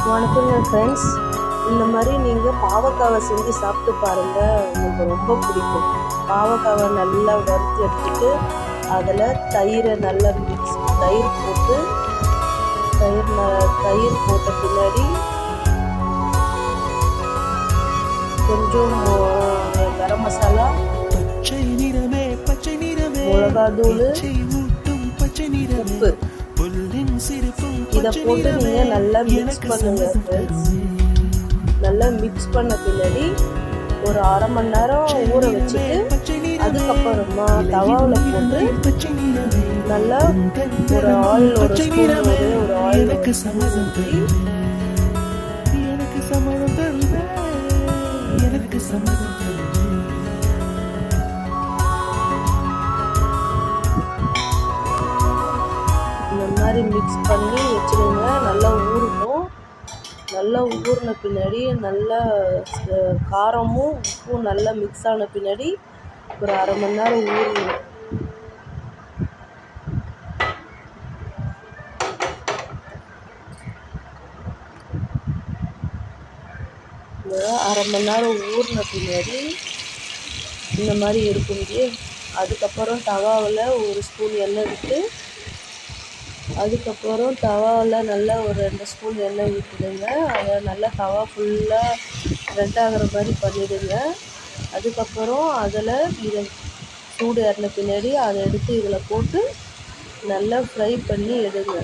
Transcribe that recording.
வணக்கங்க ஃப்ரெண்ட்ஸ். இந்த மாதிரி நீங்கள் பாவக்காவை செஞ்சு சாப்பிட்டு பாருங்கள், உங்களுக்கு ரொம்ப பிடிக்கும். பாவக்காவை நல்லா வறுத்து எடுத்துட்டு அதில் தயிரை நல்லா தயிர் போட்டு தயிர் போட்ட பின்னாடி கொஞ்சம் கரம் மசாலா, மிளகாத்தூள், உப்பு இதை போட்டு நீங்கள் நல்லா மிக்ஸ் பண்ணுங்க ஃப்ரெண்ட்ஸ். நல்லா மிக்ஸ் பண்ண பின்னாடி ஒரு அரை மணி நேரம் ஊற வச்சுட்டு அதுக்கப்புறமா தவாவில் போட்டு நல்லா ஒரு ஆயில் ஒரு ஸ்பூன் ஒரு ஆயில் இந்த மாதிரி மிக்ஸ் பண்ணி வச்சுருங்க. நல்லா ஊறணும். நல்லா ஊறின பின்னாடி நல்லா காரமும் உப்பும் நல்லா மிக்ஸ் ஆன பின்னாடி ஒரு அரை மணி நேரம் ஊறணும். அரை மணி நேரம் ஊறின பின்னாடி இந்த மாதிரி இருக்கும். அதுக்கப்புறம் தவாவில் ஒரு ஸ்பூன் எண்ணெய் விட்டு அதுக்கப்புறம் தவாவில் நல்லா ஒரு 2 ஸ்பூன் எண்ணெய் ஊற்றிடுங்க. அதை நல்லா தவா ஃபுல்லாக ரெட் ஆகிற மாதிரி பண்ணிவிடுங்க. அதுக்கப்புறம் அதில் இதை சூடு ஏறின பின்னாடி அதை எடுத்து இதில் போட்டு நல்லா ஃப்ரை பண்ணி எடுங்க.